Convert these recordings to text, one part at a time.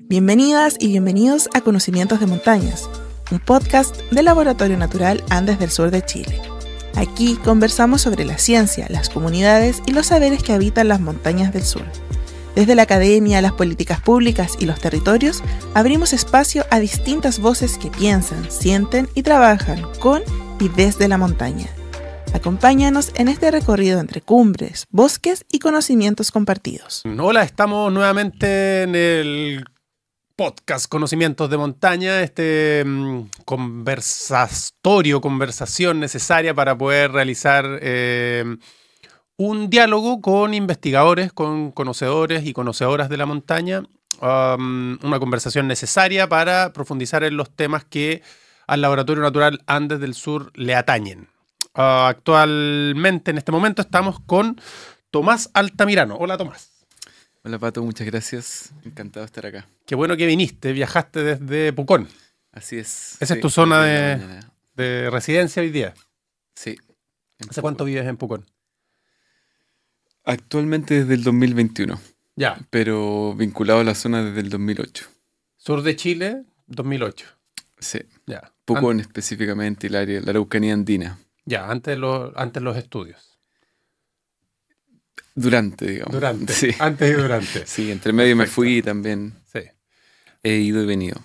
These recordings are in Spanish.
Bienvenidas y bienvenidos a Conocimientos de Montañas, un podcast del Laboratorio Natural Andes del Sur de Chile. Aquí conversamos sobre la ciencia, las comunidades y los saberes que habitan las montañas del sur. Desde la academia, las políticas públicas y los territorios, abrimos espacio a distintas voces que piensan, sienten y trabajan con y desde la montaña. Acompáñanos en este recorrido entre cumbres, bosques y conocimientos compartidos. Hola, estamos nuevamente en el podcast Conocimientos de Montaña, conversación necesaria para poder realizar un diálogo con investigadores, con conocedores y conocedoras de la montaña, una conversación necesaria para profundizar en los temas que al Laboratorio Natural Andes del Sur le atañen. Actualmente, en este momento, estamos con Tomás Altamirano. Hola, Tomás. Hola, Pato, muchas gracias. Encantado de estar acá. Qué bueno que viniste, viajaste desde Pucón. Así es. Esa es tu zona de residencia hoy día. Sí. ¿Hace cuánto vives en Pucón? Actualmente desde el 2021. Ya. Pero vinculado a la zona desde el 2008. Sur de Chile, 2008. Sí. Ya. Pucón específicamente, la Araucanía andina. Ya, antes los estudios. Durante, digamos. Durante. Sí. Antes y durante. Sí, entre medio Perfecto. me fui también. Sí. He ido y venido.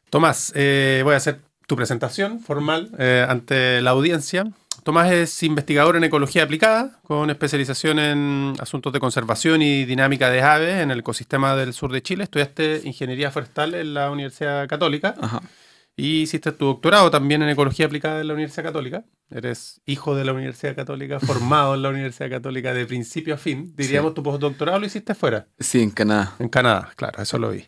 Tomás, voy a hacer tu presentación formal ante la audiencia. Tomás es investigador en ecología aplicada, con especialización en asuntos de conservación y dinámica de aves en el ecosistema del sur de Chile. Estudiaste ingeniería forestal en la Universidad Católica. Ajá. Y hiciste tu doctorado también en ecología aplicada en la Universidad Católica. Eres hijo de la Universidad Católica, formado en la Universidad Católica de principio a fin. Diríamos, sí. Tu postdoctorado lo hiciste fuera. Sí, en Canadá. En Canadá, claro, eso lo vi.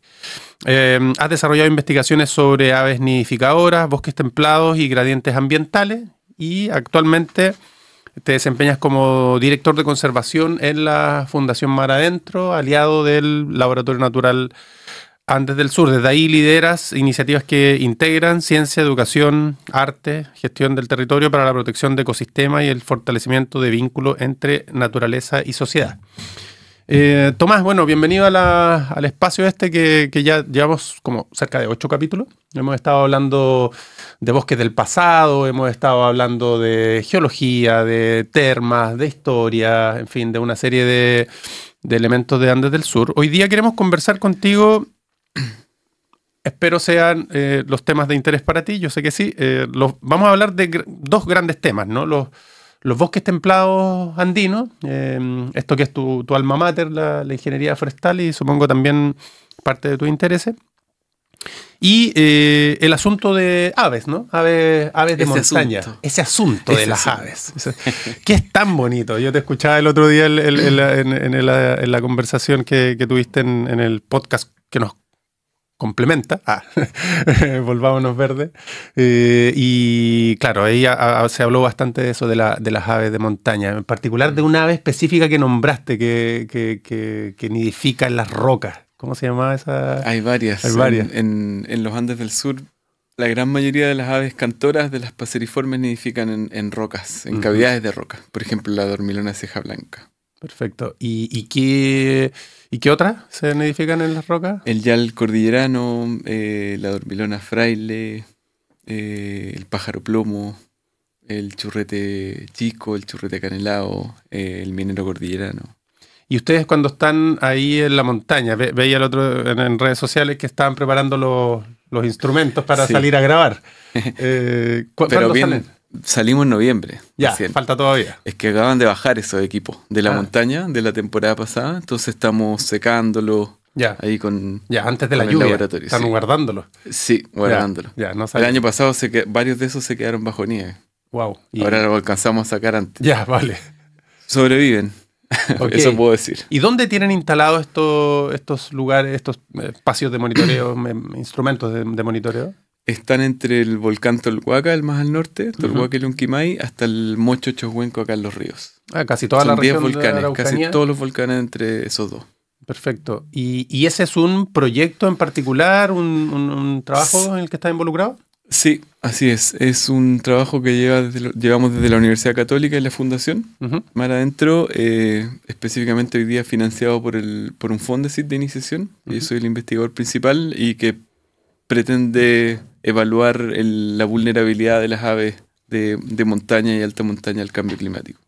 Has desarrollado investigaciones sobre aves nidificadoras, bosques templados y gradientes ambientales. Y actualmente te desempeñas como director de conservación en la Fundación Mar Adentro, aliado del Laboratorio Natural Andes del Sur. Desde ahí lideras iniciativas que integran ciencia, educación, arte, gestión del territorio para la protección de ecosistemas y el fortalecimiento de vínculos entre naturaleza y sociedad. Tomás, bueno, bienvenido al espacio que ya llevamos como cerca de 8 capítulos. Hemos estado hablando de bosques del pasado, hemos estado hablando de geología, de termas, de historia, en fin, de una serie de elementos de Andes del Sur. Hoy día queremos conversar contigo. Espero sean los temas de interés para ti, yo sé que sí. Vamos a hablar de dos grandes temas, ¿no? Los bosques templados andinos, esto que es tu alma mater, la ingeniería forestal, y supongo también parte de tus intereses. Y el asunto de aves, ¿no? Aves de montaña. Ese asunto de las aves. Que es tan bonito. Yo te escuchaba el otro día en la conversación que tuviste en el podcast que nos complementa. Volvámonos verdes. Y claro, ahí se habló bastante de eso, de las aves de montaña. En particular de una ave específica que nombraste, que nidifica en las rocas. ¿Cómo se llamaba esa? Hay varias. En los Andes del Sur, la gran mayoría de las aves cantoras de las paseriformes nidifican en rocas, en cavidades de roca. Por ejemplo, la dormilona ceja blanca. Perfecto. ¿Y qué otras se nidifican en las rocas? El yal cordillerano, la dormilona fraile, el pájaro plomo, el churrete chico, el churrete canelao, el minero cordillerano. Y ustedes cuando están ahí en la montaña, veía el otro en redes sociales que estaban preparando los instrumentos para salir a grabar. ¿Cuándo salen? Salimos en noviembre. Ya, recién. Falta todavía. Es que acaban de bajar esos equipos de la montaña de la temporada pasada, entonces estamos secándolos ahí con antes de la lluvia. Están guardándolos. Sí, guardándolo. No el año pasado varios de esos se quedaron bajo nieve. Wow. Ahora lo alcanzamos a sacar antes. Ya, vale. Sobreviven. Okay. Eso puedo decir. ¿Y dónde tienen instalados estos lugares, estos espacios de monitoreo, instrumentos de monitoreo? Están entre el volcán Tolhuaca, el más al norte, Tolhuaca y Lunquimay, hasta el Mocho Chohuenco acá en Los Ríos. Casi toda la región volcanes, de Araucanía. casi todos los volcanes entre esos dos. Perfecto. ¿Y ese es un proyecto en particular, un trabajo en el que está involucrado? Sí, así es. Es un trabajo que llevamos desde la Universidad Católica y la Fundación Mar Adentro, específicamente hoy día financiado por un Fondesit de iniciación. Yo soy el investigador principal y que pretende evaluar la vulnerabilidad de las aves de montaña y alta montaña al cambio climático.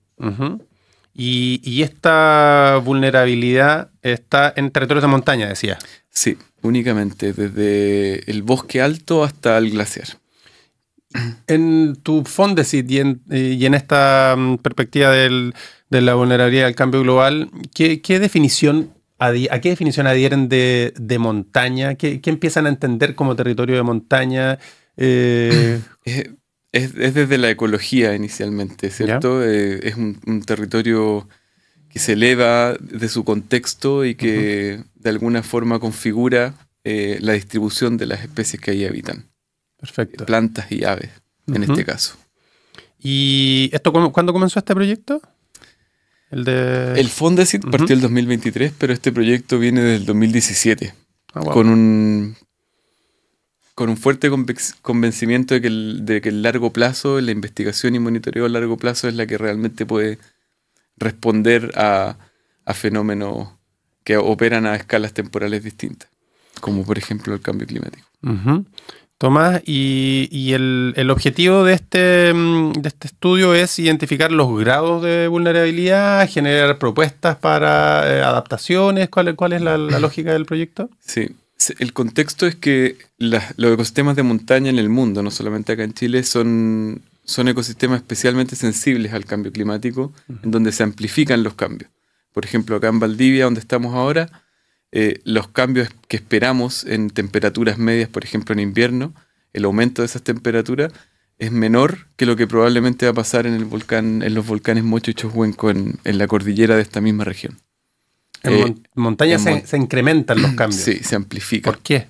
Y esta vulnerabilidad está en territorios de montaña, decía. Sí, únicamente, desde el bosque alto hasta el glaciar. En tu Fondesit y en esta perspectiva de la vulnerabilidad al cambio global, ¿qué definición ¿a qué definición adhieren de montaña? ¿Qué empiezan a entender como territorio de montaña? Es desde la ecología inicialmente, ¿cierto? Es un territorio que se eleva de su contexto y que de alguna forma configura la distribución de las especies que ahí habitan. Perfecto. Plantas y aves, en este caso. ¿Y esto cuándo comenzó este proyecto? El Fondesit partió el 2023, pero este proyecto viene del 2017. Wow. Con un fuerte convencimiento de que el largo plazo, la investigación y monitoreo a largo plazo es la que realmente puede responder a fenómenos que operan a escalas temporales distintas, como por ejemplo el cambio climático. Tomás, y el objetivo de este estudio es identificar los grados de vulnerabilidad, generar propuestas para adaptaciones. ¿Cuál es la lógica del proyecto? Sí, el contexto es que los ecosistemas de montaña en el mundo, no solamente acá en Chile, son ecosistemas especialmente sensibles al cambio climático, en donde se amplifican los cambios. Por ejemplo, acá en Valdivia, donde estamos ahora, los cambios que esperamos en temperaturas medias, por ejemplo en invierno, el aumento de esas temperaturas es menor que lo que probablemente va a pasar en los volcanes Mocho y Choshuenco en la cordillera de esta misma región. En montaña se incrementan los cambios. Sí, se amplifican. ¿Por qué?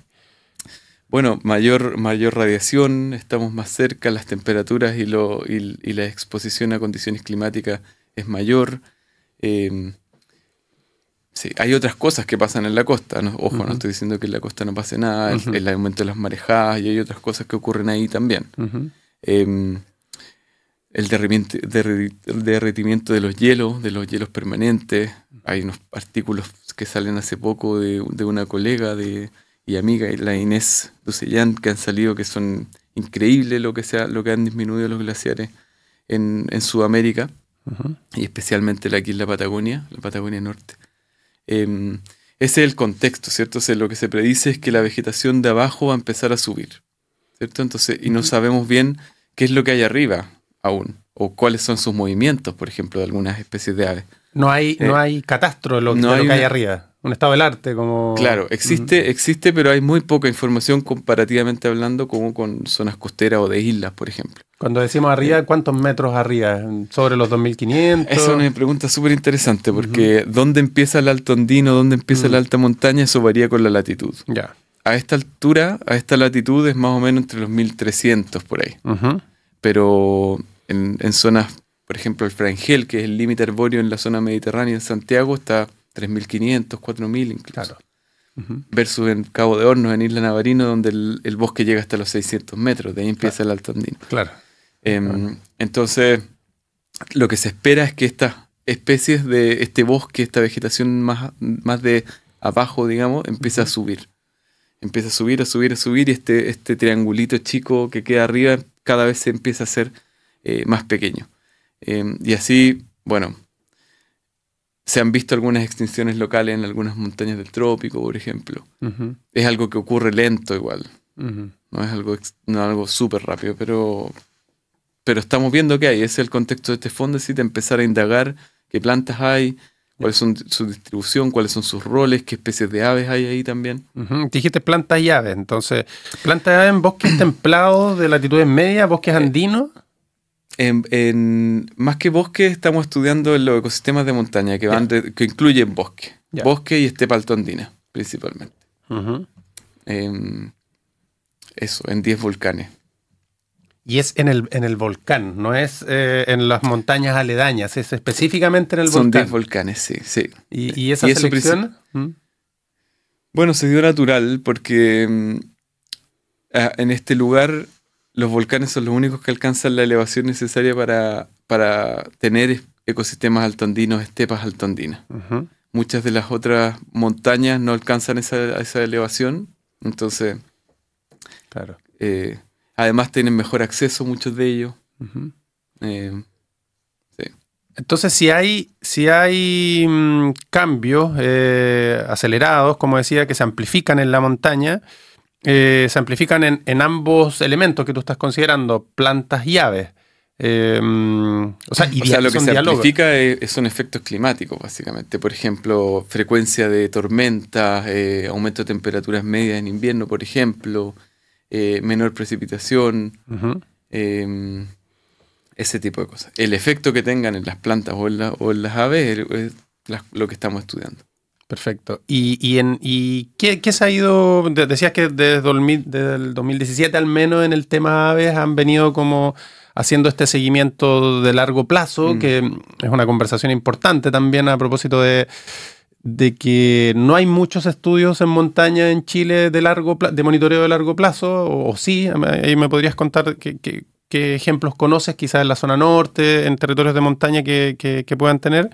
Bueno, mayor radiación, estamos más cerca, las temperaturas y la exposición a condiciones climáticas es mayor. Sí, hay otras cosas que pasan en la costa. No estoy diciendo que en la costa no pase nada, el aumento de las marejadas, y hay otras cosas que ocurren ahí también. El derretimiento de los hielos permanentes. Hay unos artículos que salen hace poco de una colega y amiga, la Inés Ducellán, que han salido, que son increíbles lo que han disminuido los glaciares en Sudamérica, y especialmente aquí en la Patagonia Norte. Ese es el contexto, ¿cierto? O sea, lo que se predice es que la vegetación de abajo va a empezar a subir, ¿cierto? Entonces, y no sabemos bien qué es lo que hay arriba aún, o cuáles son sus movimientos, por ejemplo, de algunas especies de aves. No hay catastro de lo que hay arriba. Un estado del arte, como... Claro, existe, pero hay muy poca información comparativamente hablando, como con zonas costeras o de islas, por ejemplo. Cuando decimos arriba, ¿cuántos metros arriba? ¿Sobre los 2500? Esa es una pregunta súper interesante, porque ¿dónde empieza el alto andino? ¿Dónde empieza la alta montaña? Eso varía con la latitud. Ya. A esta altura, a esta latitud es más o menos entre los 1300 por ahí. Pero en zonas, por ejemplo, el Frangel, que es el límite arbóreo en la zona mediterránea en Santiago, está 3.500, 4.000 incluso. Claro. Versus en Cabo de Hornos, en Isla Navarino, donde el bosque llega hasta los 600 metros. De ahí empieza el alto andino. Claro. Entonces, lo que se espera es que estas especies de este bosque, esta vegetación más de abajo, digamos, empiece a subir. Empieza a subir, y este triangulito chico que queda arriba cada vez se empieza a hacer más pequeño. Y así, bueno, se han visto algunas extinciones locales en algunas montañas del trópico, por ejemplo. Es algo que ocurre lento igual. No es algo súper rápido, pero estamos viendo qué hay. Ese es el contexto de este Fondesit, empezar a indagar qué plantas hay, cuál es su distribución, cuáles son sus roles, qué especies de aves hay ahí también. Dijiste plantas y aves, entonces, plantas y aves en bosques templados de latitudes medias, bosques andinos. Más que bosque, estamos estudiando los ecosistemas de montaña que incluyen bosque. Bosque y estepa altoandina, principalmente. Eso, en 10 volcanes. Y es en el volcán, no es en las montañas aledañas, es específicamente en el volcán. Son 10 volcanes, sí. ¿Y esa selección? Bueno, se dio natural porque en este lugar los volcanes son los únicos que alcanzan la elevación necesaria para tener ecosistemas altoandinos, estepas altoandinas. Muchas de las otras montañas no alcanzan esa elevación, entonces, Claro. Además tienen mejor acceso muchos de ellos. Sí. Entonces, si hay cambios acelerados, como decía, que se amplifican en la montaña, se amplifican en ambos elementos que tú estás considerando, plantas y aves. O sea, lo que se diálogos. amplifica son efectos climáticos, básicamente. Por ejemplo, frecuencia de tormentas, aumento de temperaturas medias en invierno, por ejemplo, menor precipitación, ese tipo de cosas. El efecto que tengan en las plantas o en las aves es lo que estamos estudiando. Perfecto. ¿Y qué se ha ido? Decías que desde el 2017 al menos en el tema aves han venido como haciendo este seguimiento de largo plazo, que es una conversación importante también a propósito de que no hay muchos estudios en montaña en Chile de monitoreo de largo plazo, o sí, ahí me podrías contar qué ejemplos conoces, quizás en la zona norte, en territorios de montaña que puedan tener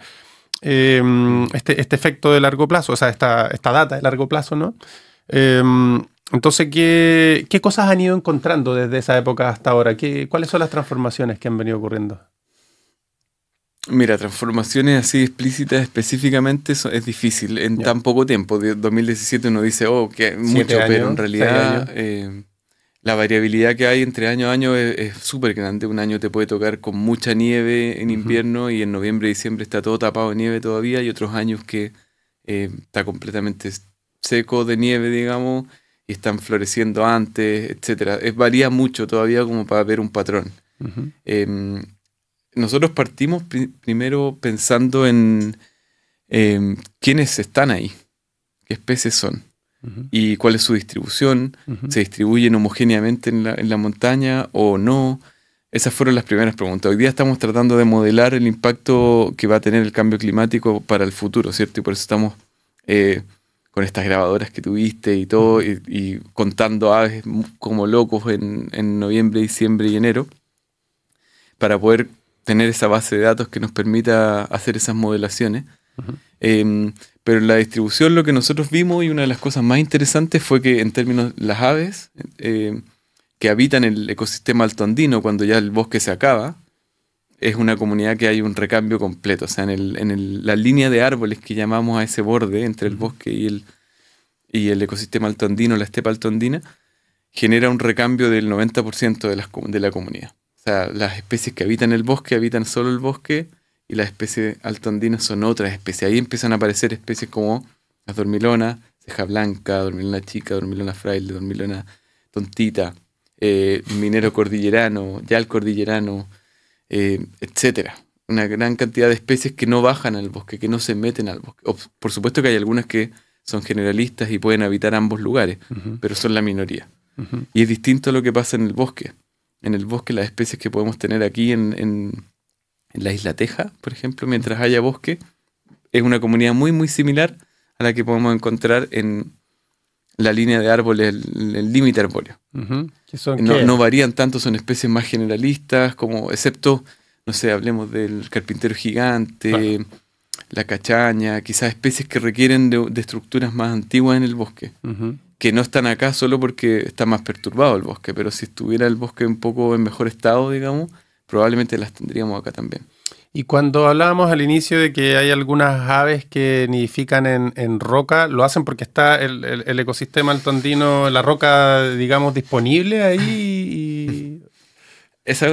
este efecto de largo plazo, o sea, esta data de largo plazo, ¿no? Entonces, ¿qué cosas han ido encontrando desde esa época hasta ahora? ¿Cuáles son las transformaciones que han venido ocurriendo? Mira, transformaciones así explícitas específicamente es difícil en tan poco tiempo. De 2017 uno dice, que mucho, pero en realidad la variabilidad que hay entre año a año es súper grande. Un año te puede tocar con mucha nieve en invierno y en noviembre y diciembre está todo tapado de nieve todavía, y otros años que está completamente seco de nieve, digamos, y están floreciendo antes, etcétera. Varía mucho todavía como para ver un patrón. Nosotros partimos primero pensando en quiénes están ahí, qué especies son y cuál es su distribución, se distribuyen homogéneamente en la montaña o no. Esas fueron las primeras preguntas. Hoy día estamos tratando de modelar el impacto que va a tener el cambio climático para el futuro, ¿cierto? Y por eso estamos con estas grabadoras que tuviste y todo, y contando aves como locos en noviembre, diciembre y enero, para poder tener esa base de datos que nos permita hacer esas modelaciones. Pero en la distribución lo que nosotros vimos, y una de las cosas más interesantes, fue que en términos de las aves que habitan el ecosistema altoandino cuando ya el bosque se acaba, es una comunidad que hay un recambio completo. O sea, la línea de árboles que llamamos a ese borde entre el bosque y el ecosistema altoandino, la estepa altoandina, genera un recambio del 90% de la comunidad. O sea, las especies que habitan el bosque habitan solo el bosque, y las especies altoandinas son otras especies. Ahí empiezan a aparecer especies como las dormilonas, ceja blanca, dormilona chica, dormilona fraile, dormilona tontita, minero cordillerano, yal cordillerano, etcétera. Una gran cantidad de especies que no bajan al bosque, que no se meten al bosque. Por supuesto que hay algunas que son generalistas y pueden habitar ambos lugares, pero son la minoría. Y es distinto a lo que pasa en el bosque. En el bosque, las especies que podemos tener aquí en la Isla Teja, por ejemplo, mientras haya bosque, es una comunidad muy, muy similar a la que podemos encontrar en la línea de árboles, el límite arbóreo. No varían tanto, son especies más generalistas, como excepto, no sé, hablemos del carpintero gigante, la cachaña, quizás especies que requieren de estructuras más antiguas en el bosque, que no están acá solo porque está más perturbado el bosque, pero si estuviera el bosque un poco en mejor estado, digamos, probablemente las tendríamos acá también. Y cuando hablábamos al inicio de que hay algunas aves que nidifican en roca, ¿lo hacen porque está el ecosistema altoandino, la roca, digamos, disponible ahí? Esa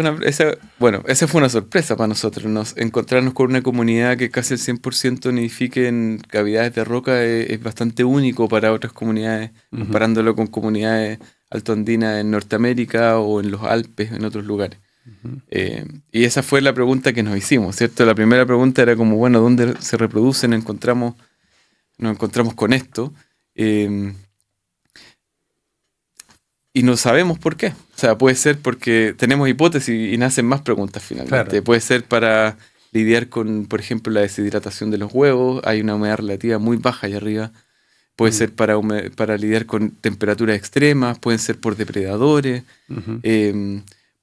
fue una sorpresa para nosotros. Encontrarnos con una comunidad que casi el 100% nidifique en cavidades de roca es bastante único para otras comunidades, comparándolo con comunidades altoandinas en Norteamérica o en los Alpes, en otros lugares. Y esa fue la pregunta que nos hicimos, ¿cierto? La primera pregunta era como, bueno, ¿dónde se reproducen? Nos encontramos con esto. Y no sabemos por qué. O sea, puede ser porque tenemos hipótesis y nacen más preguntas finalmente. Claro. Puede ser para lidiar con, por ejemplo, la deshidratación de los huevos. Hay una humedad relativa muy baja allá arriba. puede ser para lidiar con temperaturas extremas, pueden ser por depredadores,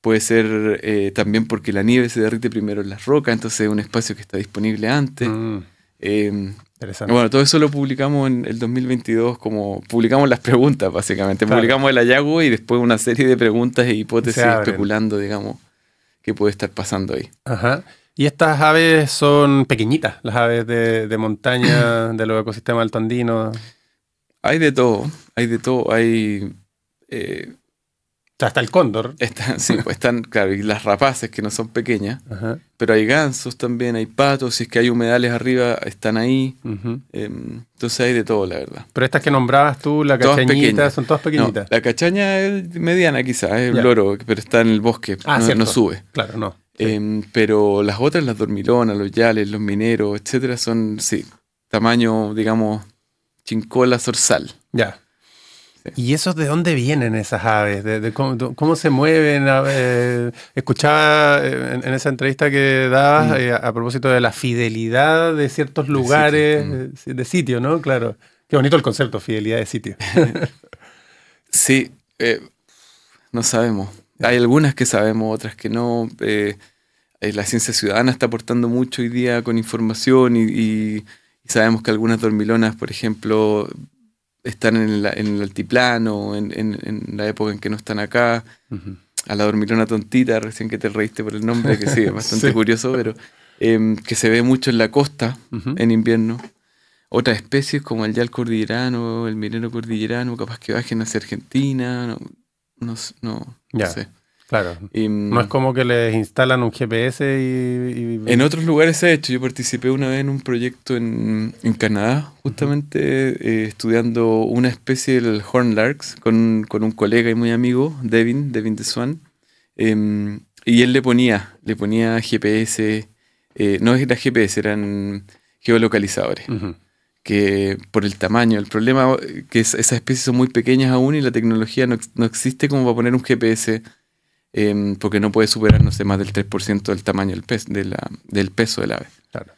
puede ser también porque la nieve se derrite primero en las rocas, entonces es un espacio que está disponible antes. Interesante. Bueno, todo eso lo publicamos en el 2022, como publicamos las preguntas, básicamente. Claro. Publicamos el hallazgo y después una serie de preguntas e hipótesis Se abren. especulando, digamos, qué puede estar pasando ahí. Ajá. Y estas aves son pequeñitas, las aves de montaña, de los ecosistemas altoandinos. Hay de todo, hay... O sea, está el cóndor. Sí, pues están, claro, y las rapaces que no son pequeñas, Ajá. pero hay gansos también, hay patos, si es que hay humedales arriba, están ahí. Ujú. Entonces hay de todo, la verdad. Pero estas que nombrabas tú, la Todas cachañita, pequeñas. son todas pequeñitas. No, la cachaña es mediana quizás, es Ya. el loro, pero está en el bosque, Cierto. no sube. Claro, no. Sí. Pero las otras, las dormilonas, los yales, los mineros, etcétera, son, sí, tamaño, digamos, chincola, zorzal. Ya. Sí. ¿Y esos de dónde vienen esas aves? ¿De cómo se mueven? Escuchaba en esa entrevista que dabas a propósito de la fidelidad de ciertos lugares de sitio, ¿no? Claro. Qué bonito el concepto, fidelidad de sitio. Sí, no sabemos. Hay algunas que sabemos, otras que no. La ciencia ciudadana está aportando mucho hoy día con información y sabemos que algunas dormilonas, por ejemplo, están en el altiplano, en la época en que no están acá. Ujú. A la dormilona tontita, recién que te reíste por el nombre, que sí, es bastante Sí. curioso, pero que se ve mucho en la costa Ujú. en invierno. Otras especies como el yal cordillerano, el minero cordillerano, capaz que bajen hacia Argentina, no Ya. sé. Claro. Y, No es como que les instalan un GPS y... en otros lugares se ha hecho. Yo participé una vez en un proyecto en Canadá, justamente estudiando una especie del hornlarks con un colega y muy amigo, Devin de Swan. Y él le ponía GPS, no era GPS, eran geolocalizadores. Ujú. Que por el tamaño, el problema que esas especies son muy pequeñas aún y la tecnología no existe como para poner un GPS. Porque no puede superar, no sé, más del 3% del tamaño del peso del ave. Claro.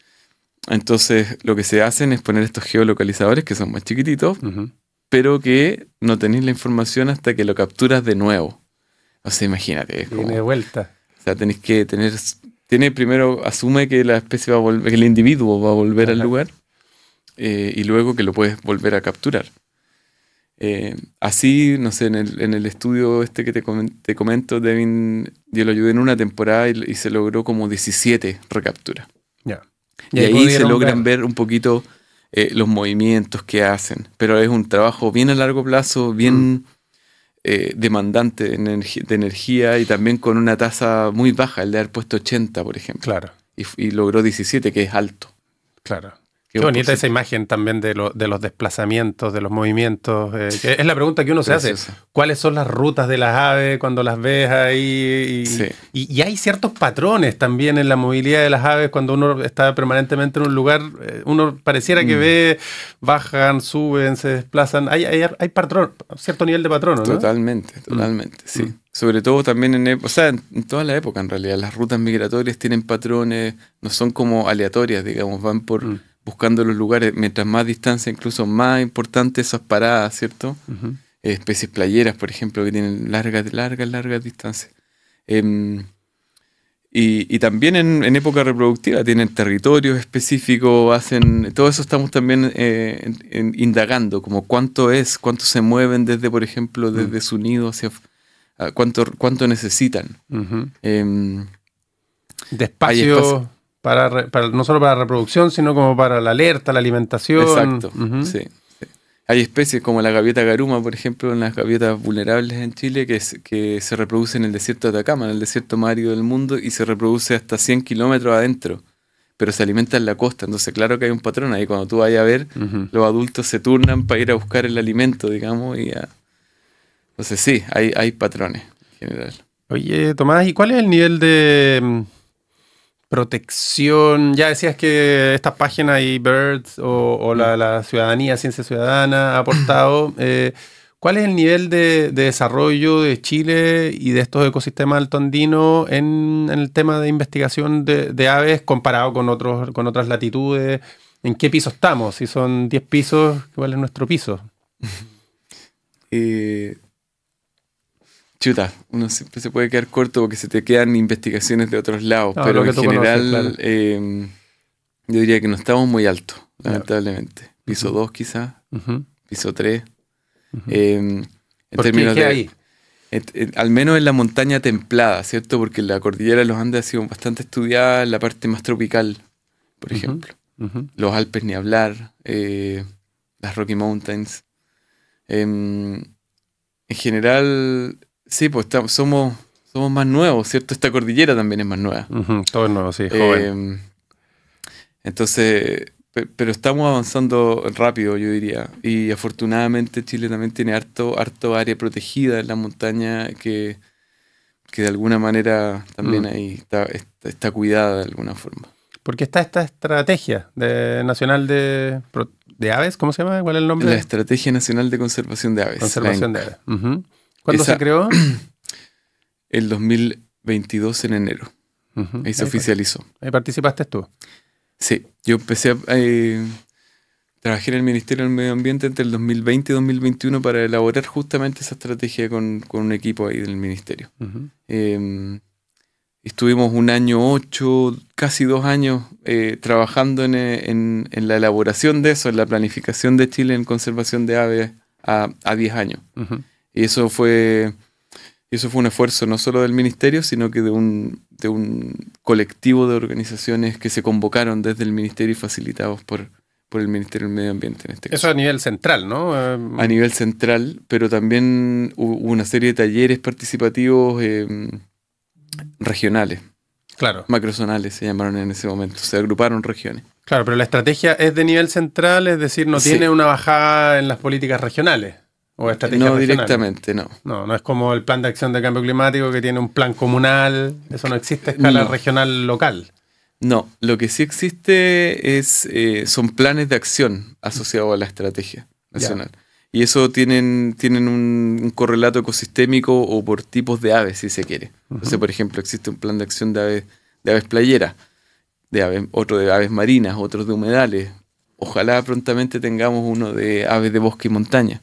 Entonces, lo que se hacen es poner estos geolocalizadores que son más chiquititos, Ujú. pero que no tenéis la información hasta que lo capturas de nuevo. O sea, imagínate. Es como, Viene de vuelta. o sea, tenéis que tener... primero, asume que la especie va a volver, que el individuo va a volver al Ajá. lugar, y luego que lo puedes volver a capturar. Así, no sé, en el estudio este que te comento, Devin, yo lo ayudé en una temporada y se logró como 17 recapturas. Ya. Y ahí se pudieron logran ver un poquito los movimientos que hacen. Pero es un trabajo bien a largo plazo, bien demandante de energía y también con una tasa muy baja, el de haber puesto 80, por ejemplo. Claro, Y logró 17, que es alto. claro. Que Qué un bonita esa porcentaje. imagen también de los desplazamientos, de los movimientos. Que es la pregunta que uno se hace. Preciosa. ¿Cuáles son las rutas de las aves cuando las ves ahí? Sí. Y hay ciertos patrones también en la movilidad de las aves cuando uno está permanentemente en un lugar. Uno pareciera que ve, bajan, suben, se desplazan. Hay patrón, cierto nivel de patrón, ¿no? Totalmente, sí. Sobre todo también o sea, en toda la época en realidad. Las rutas migratorias tienen patrones, no son como aleatorias, digamos, van buscando los lugares. Mientras más distancia, incluso más importante esas paradas, ¿cierto? Ujú. Especies playeras, por ejemplo, que tienen largas distancias. Y también en época reproductiva tienen territorios específicos, todo eso estamos también indagando, como cuánto se mueven desde, por ejemplo, desde su nido hacia cuánto necesitan. Ujú. Em, De Hay espacio espacio. no solo para reproducción, sino como para la alerta, la alimentación. Exacto, Ujú. sí. Hay especies como la gaviota garuma, por ejemplo, en las gaviotas vulnerables en Chile, que se reproduce en el desierto de Atacama, en el desierto más árido del mundo, y se reproduce hasta 100 kilómetros adentro, pero se alimenta en la costa. Entonces, claro que hay un patrón ahí. Cuando tú vayas a ver, Ujú. los adultos se turnan para ir a buscar el alimento, digamos, entonces sí, hay patrones en general. Oye, Tomás, ¿y cuál es el nivel de protección? Ya decías que estas páginas y Birds o la ciudadanía, Ciencia Ciudadana ha aportado. ¿Cuál es el nivel de desarrollo de Chile y de estos ecosistemas altoandinos en el tema de investigación de aves comparado con otras latitudes? ¿En qué piso estamos? Si son 10 pisos, ¿cuál es nuestro piso? Chuta, uno siempre se puede quedar corto porque se te quedan investigaciones de otros lados, No, pero lo que en tú general conoces, claro. yo diría que no estamos muy altos, lamentablemente. Piso Ujú. 2 quizás, Ujú, piso 3. ujú. En ¿Por qué? términos ¿Qué de... hay? Al menos en la montaña templada, ¿cierto? Porque la cordillera de los Andes ha sido bastante estudiada en la parte más tropical, por Ujú, ejemplo. ujú. Los Alpes ni hablar, las Rocky Mountains. En general, sí, pues somos más nuevos, ¿cierto? Esta cordillera también es más nueva. Ujú, todo es nuevo, sí, joven. Entonces, pero estamos avanzando rápido, yo diría. Y afortunadamente Chile también tiene harto área protegida en la montaña que de alguna manera también ahí está cuidada de alguna forma. Porque está esta estrategia nacional de aves, ¿cómo se llama? ¿Cuál es el nombre? La Estrategia Nacional de Conservación de Aves. Conservación de ENCA. aves. Ujú. ¿Cuándo Esa- se creó? El 2022 en enero. Ujú. Ahí se oficializó. Ahí participaste tú. Sí, yo empecé trabajé en el Ministerio del Medio Ambiente entre el 2020 y 2021 para elaborar justamente esa estrategia con un equipo ahí del Ministerio. Ujú. Estuvimos 1 año, 8, casi 2 años trabajando en la elaboración de eso, en la planificación de Chile en conservación de aves a 10 años. Ujú. Y eso fue un esfuerzo no solo del Ministerio, sino que de un colectivo de organizaciones que se convocaron desde el Ministerio y facilitados por el Ministerio del Medio Ambiente en este caso. Eso a nivel central, ¿no? A nivel central, pero también hubo una serie de talleres participativos regionales, Claro. macrozonales se llamaron en ese momento, se agruparon regiones. Claro, pero la estrategia es de nivel central, es decir, no Sí. tiene una bajada en las políticas regionales o estrategias No regionales. directamente, no. No es como el plan de acción de cambio climático que tiene un plan comunal, eso no existe a escala No. regional local. No, lo que sí existe son planes de acción asociados a la estrategia nacional. Y eso tienen un correlato ecosistémico o por tipos de aves, si se quiere. Entonces, por ejemplo, existe un plan de acción de aves playeras, otro de aves marinas, otro de humedales. Ojalá prontamente tengamos uno de aves de bosque y montaña.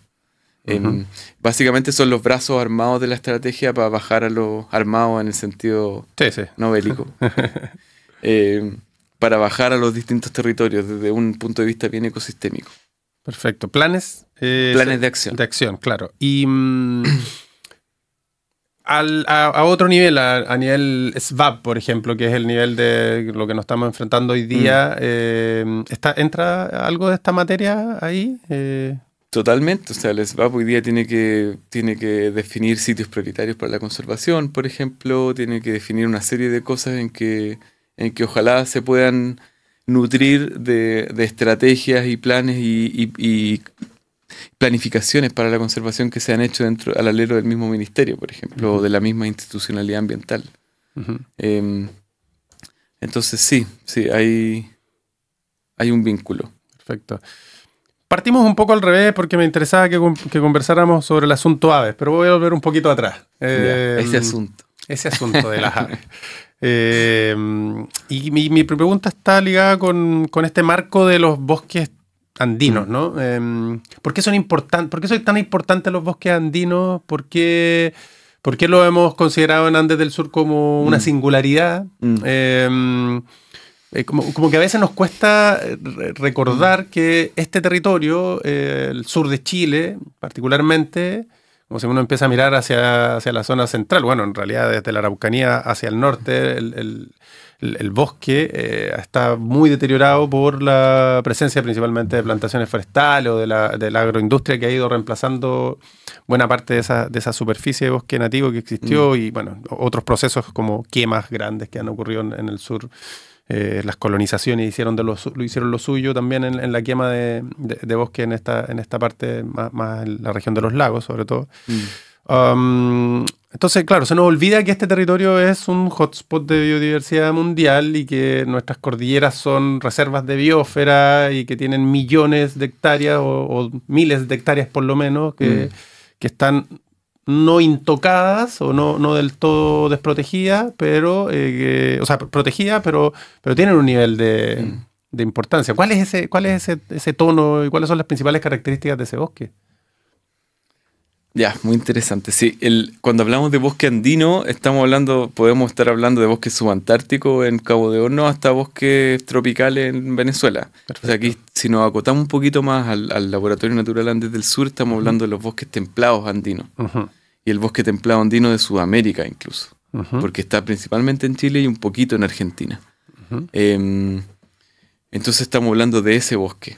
Básicamente son los brazos armados de la estrategia para bajar a los armados en el sentido Sí. no bélico. Para bajar a los distintos territorios desde un punto de vista bien ecosistémico. Perfecto. Planes Planes de acción. De acción, claro. Y a otro nivel, a nivel SVAP, por ejemplo, que es el nivel de lo que nos estamos enfrentando hoy día, ¿entra algo de esta materia ahí? Totalmente. O sea, el SVAP hoy día tiene que definir sitios prioritarios para la conservación, por ejemplo, tiene que definir una serie de cosas en que ojalá se puedan nutrir de estrategias y planes y planificaciones para la conservación que se han hecho al alero del mismo ministerio, por ejemplo, o de la misma institucionalidad ambiental. Uh-huh. Entonces sí, hay un vínculo. Perfecto. Partimos un poco al revés porque me interesaba que conversáramos sobre el asunto aves, pero voy a volver un poquito atrás. Ese asunto. Ese asunto de las aves. Y mi pregunta está ligada con este marco de los bosques andinos, ¿no? ¿Por qué son tan importantes los bosques andinos? ¿Por qué lo hemos considerado en Andes del Sur como una singularidad? Como que a veces nos cuesta recordar que este territorio, el sur de Chile particularmente, como si uno empieza a mirar hacia la zona central, bueno, en realidad desde la Araucanía hacia el norte, el bosque está muy deteriorado por la presencia principalmente de plantaciones forestales o de la agroindustria que ha ido reemplazando buena parte de esa superficie de bosque nativo que existió y, bueno, otros procesos como quemas grandes que han ocurrido en el sur. Las colonizaciones hicieron lo suyo también en la quema de bosque en esta parte, más en la región de los lagos, sobre todo. Entonces, claro, se nos olvida que este territorio es un hotspot de biodiversidad mundial y que nuestras cordilleras son reservas de biosfera y que tienen millones de hectáreas o miles de hectáreas por lo menos que están no intocadas o no del todo desprotegidas, pero protegidas, pero tienen un nivel de de importancia. ¿Cuál es ese tono y cuáles son las principales características de ese bosque? Ya, muy interesante. Sí, cuando hablamos de bosque andino, podemos estar hablando de bosque subantártico en Cabo de Hornos hasta bosques tropicales en Venezuela. Perfecto. O sea, aquí si nos acotamos un poquito más al Laboratorio Natural Andes del Sur, estamos hablando de los bosques templados andinos. Y el bosque templado andino de Sudamérica incluso. Porque está principalmente en Chile y un poquito en Argentina. Entonces estamos hablando de ese bosque.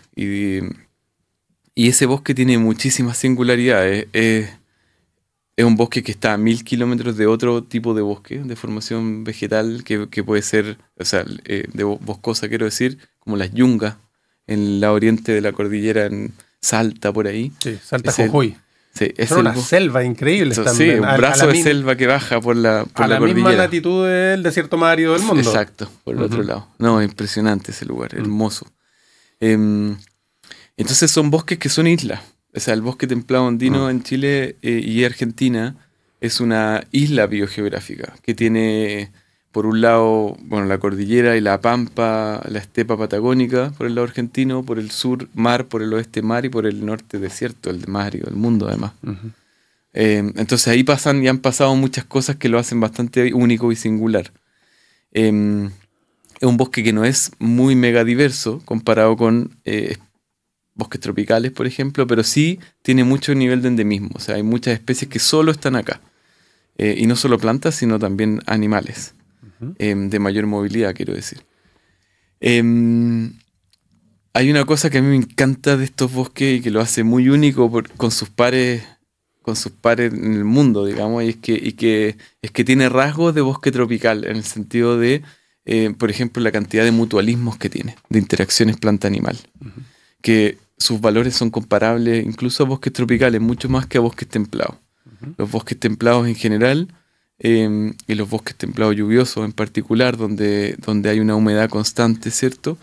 Y ese bosque tiene muchísimas singularidades. Es un bosque que está a 1000 kilómetros de otro tipo de bosque, de formación vegetal, que puede ser, o sea, de boscosa quiero decir, como las yungas, en el lado oriente de la cordillera, en Salta, por ahí. Sí, Salta Jujuy. Sí, es una selva increíble. Sí, un brazo de selva que baja por la cordillera. A la misma latitud del desierto más árido del mundo. Exacto, por el otro lado. No, impresionante ese lugar, hermoso. Entonces son bosques que son islas. O sea, el bosque templado andino en Chile y Argentina es una isla biogeográfica que tiene, por un lado, bueno, la cordillera y la pampa, la estepa patagónica por el lado argentino, por el sur mar, por el oeste mar y por el norte desierto, el más árido del mundo además. Entonces ahí pasan y han pasado muchas cosas que lo hacen bastante único y singular. Es un bosque que no es muy megadiverso comparado con bosques tropicales, por ejemplo, pero sí tiene mucho nivel de endemismo. O sea, hay muchas especies que solo están acá. Y no solo plantas, sino también animales. De mayor movilidad, quiero decir. Hay una cosa que a mí me encanta de estos bosques y que lo hace muy único con sus pares en el mundo, digamos, y es que tiene rasgos de bosque tropical, en el sentido de, por ejemplo, la cantidad de mutualismos que tiene, de interacciones planta-animal. Que sus valores son comparables incluso a bosques tropicales, mucho más que a bosques templados. Los bosques templados en general y los bosques templados lluviosos en particular, donde hay una humedad constante, ¿cierto?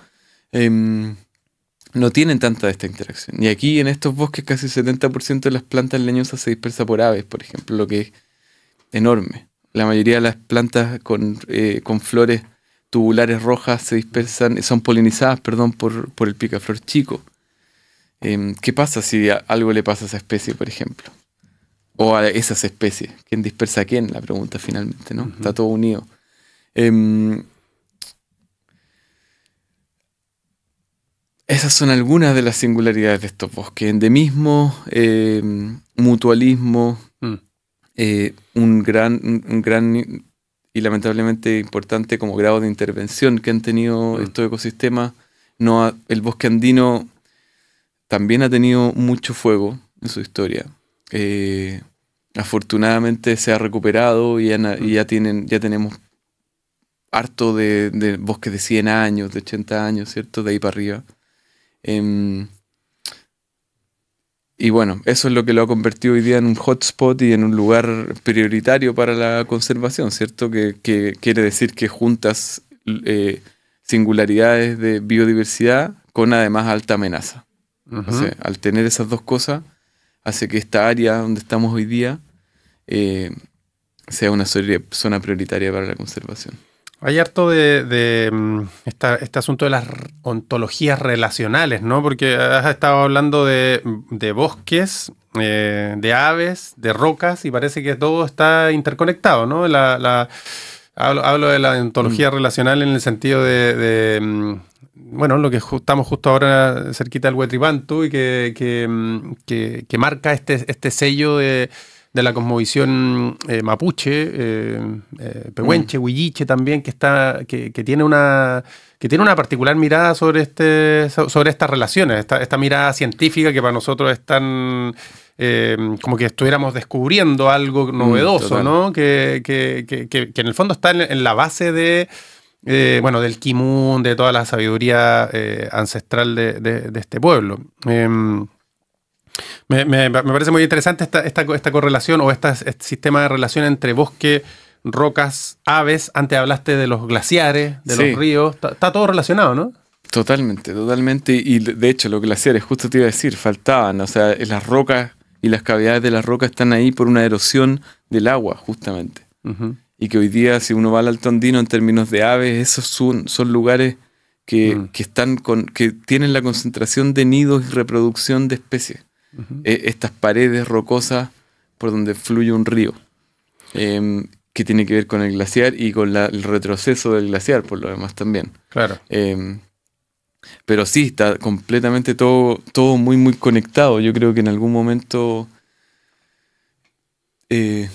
No tienen tanta de esta interacción. Y aquí en estos bosques casi el 70% de las plantas leñosas se dispersa por aves, por ejemplo, lo que es enorme. La mayoría de las plantas con flores tubulares rojas son polinizadas, por el picaflor chico. ¿Qué pasa si algo le pasa a esa especie, por ejemplo? O a esas especies. ¿Quién dispersa a quién? La pregunta finalmente, ¿no? Está todo unido. Esas son algunas de las singularidades de estos bosques. Endemismo, mutualismo, un gran y lamentablemente importante como grado de intervención que han tenido estos ecosistemas. El bosque andino también ha tenido mucho fuego en su historia. Afortunadamente se ha recuperado y ya tenemos harto de bosques de 100 años, de 80 años, ¿cierto? De ahí para arriba. Y bueno, eso es lo que lo ha convertido hoy día en un hotspot y en un lugar prioritario para la conservación, ¿cierto? Que quiere decir que juntas singularidades de biodiversidad con además alta amenaza. O sea, al tener esas dos cosas, hace que esta área donde estamos hoy día sea una zona prioritaria para la conservación. Hay harto de este asunto de las ontologías relacionales, ¿no? Porque has estado hablando de bosques, de aves, de rocas, y parece que todo está interconectado, ¿no? Hablo de la ontología relacional en el sentido de bueno, lo que estamos justo ahora cerquita del Huetripantu y que marca este sello de la cosmovisión mapuche, pehuenche, huilliche también, que tiene una particular mirada sobre estas relaciones, esta mirada científica que para nosotros es tan como que estuviéramos descubriendo algo novedoso, ¿no? Que en el fondo está en la base del Kimun, de toda la sabiduría ancestral de este pueblo. Me parece muy interesante esta correlación o este sistema de relación entre bosque, rocas, aves. Antes hablaste de los glaciares, de los ríos. Está todo relacionado, ¿no? Totalmente. Y de hecho, los glaciares, justo te iba a decir, faltaban. O sea, las rocas y las cavidades de las rocas están ahí por una erosión del agua, justamente. Y que hoy día, si uno va al Alto Andino en términos de aves, esos son lugares que tienen la concentración de nidos y reproducción de especies. Estas paredes rocosas por donde fluye un río, que tiene que ver con el glaciar y con el retroceso del glaciar, por lo demás también. Claro. Pero sí, está completamente todo muy, muy conectado. Yo creo que en algún momento, desde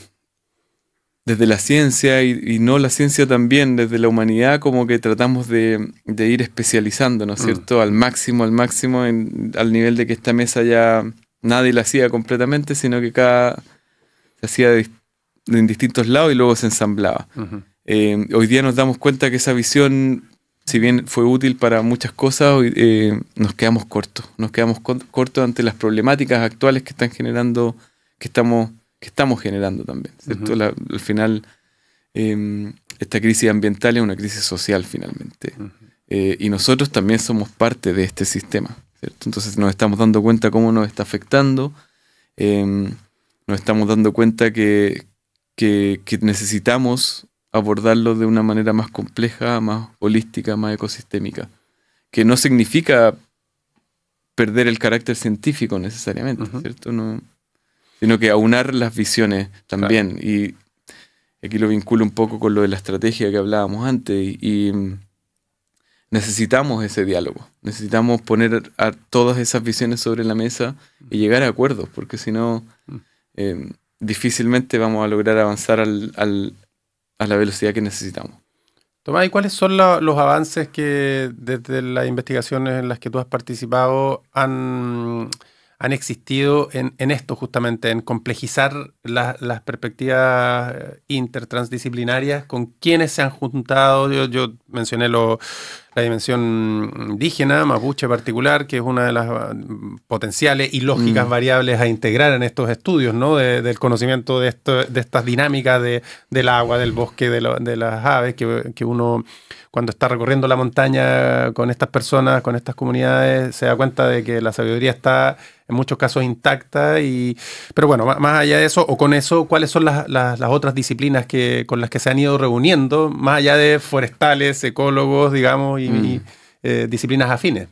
la ciencia y no la ciencia también, desde la humanidad, como que tratamos de ir especializando, ¿no es cierto? Al máximo, al nivel de que esta mesa ya nadie la hacía completamente, sino que se hacía en distintos lados y luego se ensamblaba. Hoy día nos damos cuenta que esa visión, si bien fue útil para muchas cosas, nos quedamos cortos. Nos quedamos cortos ante las problemáticas actuales que están generando, que estamos generando también, ¿cierto? Al final, esta crisis ambiental es una crisis social finalmente. Y nosotros también somos parte de este sistema, ¿cierto? Entonces nos estamos dando cuenta cómo nos está afectando. Nos estamos dando cuenta que necesitamos abordarlo de una manera más compleja, más holística, más ecosistémica. Que no significa perder el carácter científico necesariamente, ¿cierto? No, sino que aunar las visiones también. Claro. Y aquí lo vinculo un poco con lo de la estrategia que hablábamos antes. Y necesitamos ese diálogo. Necesitamos poner a todas esas visiones sobre la mesa y llegar a acuerdos, porque si no, difícilmente vamos a lograr avanzar a la velocidad que necesitamos. Tomás, ¿y cuáles son los avances que desde las investigaciones en las que tú has participado han existido en esto justamente, en complejizar las perspectivas intertransdisciplinarias? ¿Con quiénes se han juntado? Yo mencioné la dimensión indígena, mapuche particular, que es una de las potenciales y lógicas variables a integrar en estos estudios, ¿no? Del conocimiento de estas dinámicas del agua, del bosque, de las aves, que uno, cuando está recorriendo la montaña con estas personas, con estas comunidades, se da cuenta de que la sabiduría está en muchos casos intacta. Pero bueno, más allá de eso, o con eso, ¿cuáles son las otras disciplinas con las que se han ido reuniendo, más allá de forestales, ecólogos, digamos, y disciplinas afines?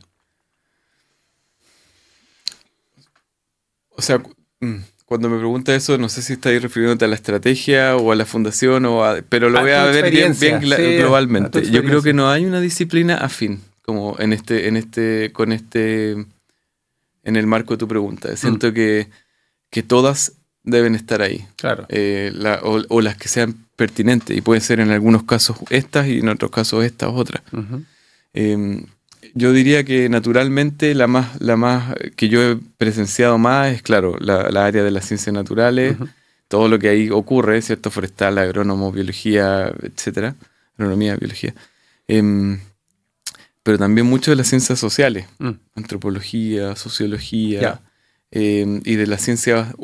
O sea, cuando me pregunta eso, no sé si estáis refiriéndote a la estrategia o a la fundación, pero lo voy a ver bien globalmente. Yo creo que no hay una disciplina afín, como en el marco de tu pregunta. Siento que todas deben estar ahí. Claro. O las que sean pertinentes. Y puede ser en algunos casos estas y en otros casos estas otras. Yo diría que naturalmente la más que yo he presenciado más es, claro, la área de las ciencias naturales, todo lo que ahí ocurre, ¿cierto? Forestal, agrónomo, biología, etcétera. Agronomía, biología. Pero también mucho de las ciencias sociales, antropología, sociología, y de las ciencias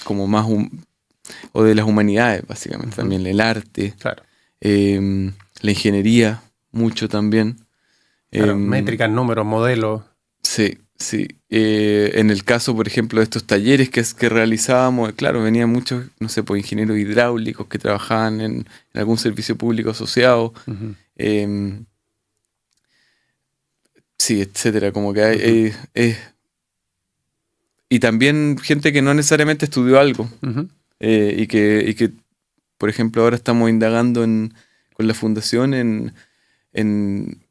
como más, o de las humanidades, básicamente, también el arte, claro. La ingeniería, mucho también. Claro, métricas, números, modelos. Sí. En el caso, por ejemplo, de estos talleres que realizábamos, claro, venían muchos, no sé, pues ingenieros hidráulicos que trabajaban en algún servicio público asociado. Sí, etcétera, como que hay, y también gente que no necesariamente estudió algo, y que, por ejemplo, ahora estamos indagando con la fundación en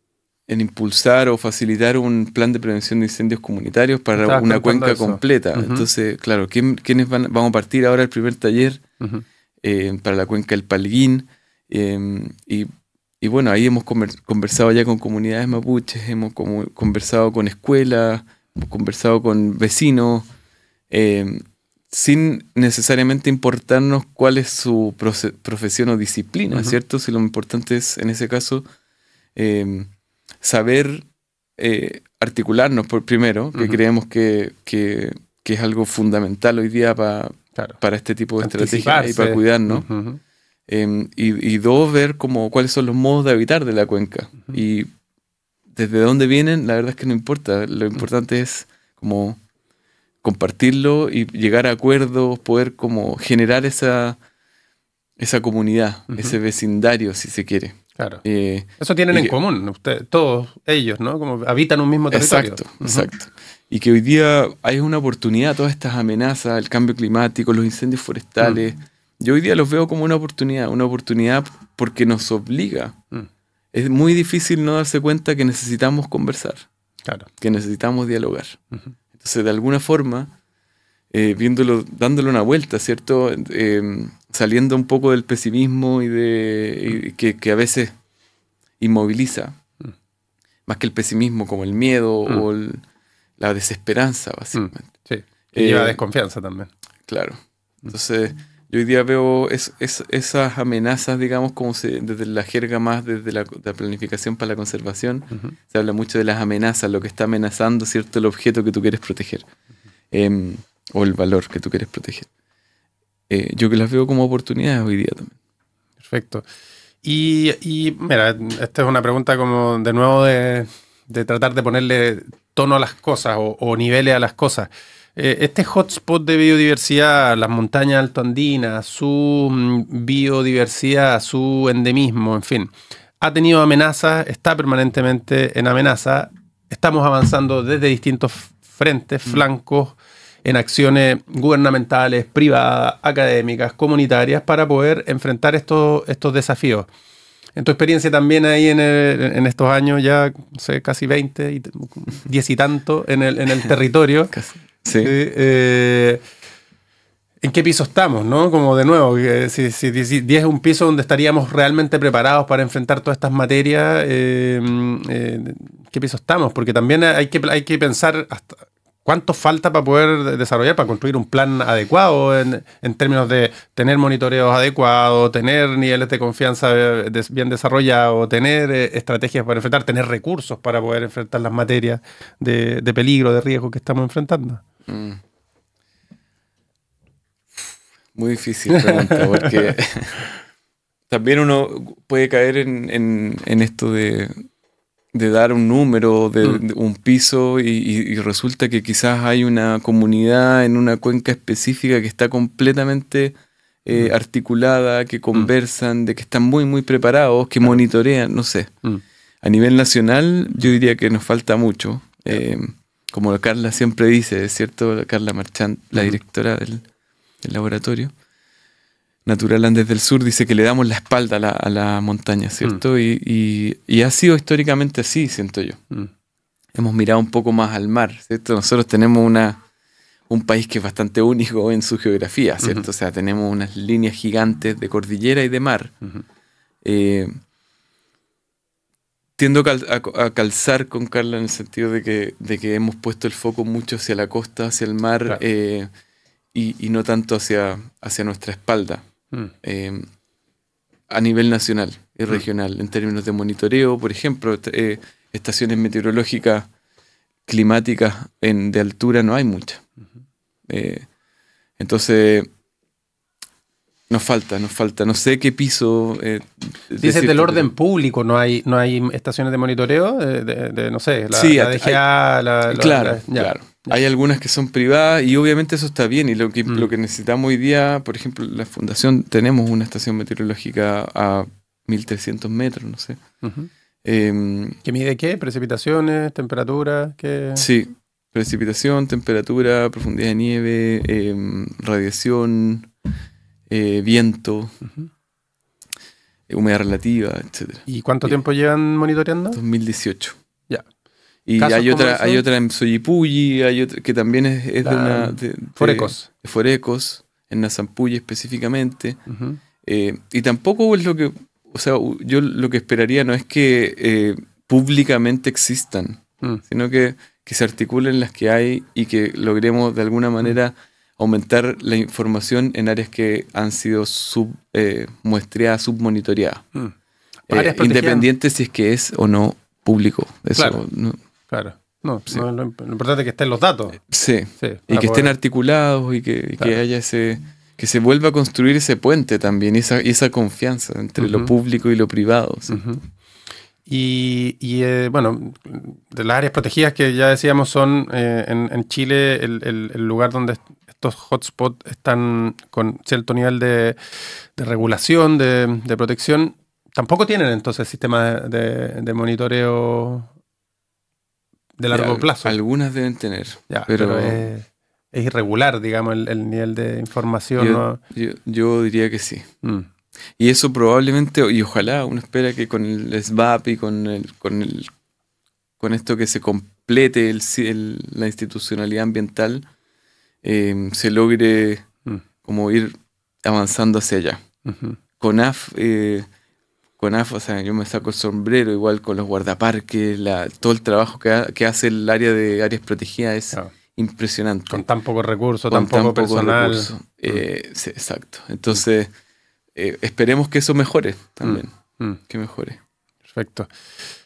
impulsar o facilitar un plan de prevención de incendios comunitarios para una cuenca completa. Entonces, claro, ¿quiénes vamos a partir ahora el primer taller para la cuenca del Palguín? Y bueno, ahí hemos conversado ya con comunidades mapuches, hemos conversado con escuelas, hemos conversado con vecinos, sin necesariamente importarnos cuál es su profesión o disciplina, ¿cierto? Si lo importante es, en ese caso, saber articularnos por primero, que creemos que es algo fundamental hoy día para este tipo de estrategias y para cuidarnos. Y dos, ver cuáles son los modos de habitar de la cuenca. Y desde dónde vienen, la verdad es que no importa. Lo importante es como compartirlo y llegar a acuerdos, poder como generar esa comunidad, ese vecindario, si se quiere. Claro. Eso tienen en común, todos ellos, ¿no? Como habitan un mismo territorio. Exacto, exacto. Y que hoy día hay una oportunidad, todas estas amenazas, el cambio climático, los incendios forestales. Yo hoy día los veo como una oportunidad porque nos obliga. Es muy difícil no darse cuenta que necesitamos conversar, claro, que necesitamos dialogar. Entonces, de alguna forma, dándole una vuelta, ¿cierto? Saliendo un poco del pesimismo y que a veces inmoviliza, más que el pesimismo, como el miedo o la desesperanza, básicamente. Sí, que lleva desconfianza también. Claro. Entonces, yo hoy día veo esas amenazas, digamos, como desde la jerga más, desde la planificación para la conservación, se habla mucho de las amenazas, lo que está amenazando, ¿cierto? El objeto que tú quieres proteger, o el valor que tú quieres proteger. Yo que las veo como oportunidades hoy día también. Perfecto. Y mira, esta es una pregunta como de nuevo de tratar de ponerle tono a las cosas o niveles a las cosas. Este hotspot de biodiversidad, las montañas altoandinas, su biodiversidad, su endemismo, en fin, ha tenido amenazas, está permanentemente en amenaza. Estamos avanzando desde distintos frentes, flancos, en acciones gubernamentales, privadas, académicas, comunitarias, para poder enfrentar estos desafíos. En tu experiencia también ahí en estos años, ya no sé, casi 20, 10 y tanto en el territorio. Casi. Sí. ¿En qué piso estamos, no? Como de nuevo, si 10 es un piso donde estaríamos realmente preparados para enfrentar todas estas materias, ¿qué piso estamos? Porque también hay que pensar hasta cuánto falta para poder desarrollar, para construir un plan adecuado en términos de tener monitoreos adecuados, tener niveles de confianza bien desarrollados, tener estrategias para enfrentar, tener recursos para poder enfrentar las materias de peligro, de riesgo que estamos enfrentando. Muy difícil pregunta, porque también uno puede caer en esto de dar un número, de un piso, y resulta que quizás hay una comunidad en una cuenca específica que está completamente articulada, que conversan, de que están muy, muy preparados, que monitorean, no sé. A nivel nacional, yo diría que nos falta mucho. Como Carla siempre dice, ¿es cierto? Carla Marchand, la directora del laboratorio Natural Andes del Sur, dice que le damos la espalda a la montaña, ¿cierto? Y ha sido históricamente así, siento yo. Hemos mirado un poco más al mar, ¿cierto? Nosotros tenemos un país que es bastante único en su geografía, ¿cierto? O sea, tenemos unas líneas gigantes de cordillera y de mar. Tiendo a calzar con Carla en el sentido de que hemos puesto el foco mucho hacia la costa, hacia el mar, claro. Y no tanto hacia nuestra espalda. A nivel nacional y regional, en términos de monitoreo, por ejemplo, estaciones meteorológicas climáticas de altura no hay muchas. Entonces, nos falta. No sé qué piso. Dices del orden público, ¿no hay estaciones de monitoreo? No sé, la DGA, claro. Hay algunas que son privadas y obviamente eso está bien. Y lo que necesitamos hoy día, por ejemplo, la Fundación, tenemos una estación meteorológica a 1300 metros, no sé. ¿Que mide qué? ¿Precipitaciones? ¿Temperatura? ¿Qué? Sí, precipitación, temperatura, profundidad de nieve, radiación, viento, humedad relativa, etc. ¿Y cuánto tiempo llevan monitoreando? 2018. Ya. Y hay otra en Soyipulli, hay otra que también es de Forecos. De Forecos, en Nazampuyi específicamente. Y tampoco es lo que, o sea, yo lo que esperaría no es que públicamente existan, sino que se articulen las que hay y que logremos de alguna manera aumentar la información en áreas que han sido muestreadas, submonitoreadas. Independiente si es que es o no público. Eso, claro. Claro. No, sí. Lo importante es que estén los datos. Sí. Y que estén articulados y que haya que se vuelva a construir ese puente también, y esa confianza entre lo público y lo privado. ¿Sí? Y bueno, de las áreas protegidas que ya decíamos son en Chile el lugar donde estos hotspots están con cierto nivel de regulación, de protección. Tampoco tienen entonces sistema de monitoreo de largo plazo. Algunas deben tener. Ya, pero es irregular, digamos, el nivel de información. Yo diría que sí. Y eso probablemente, y ojalá, uno espera que con el SBAP y con esto que se complete la institucionalidad ambiental, se logre como ir avanzando hacia allá. CONAF, o sea, yo me saco el sombrero igual con los guardaparques, todo el trabajo que hace el área de áreas protegidas es impresionante. Con tan pocos recursos, tan poco personal. Sí, exacto. Entonces, esperemos que eso mejore también. Que mejore. Perfecto.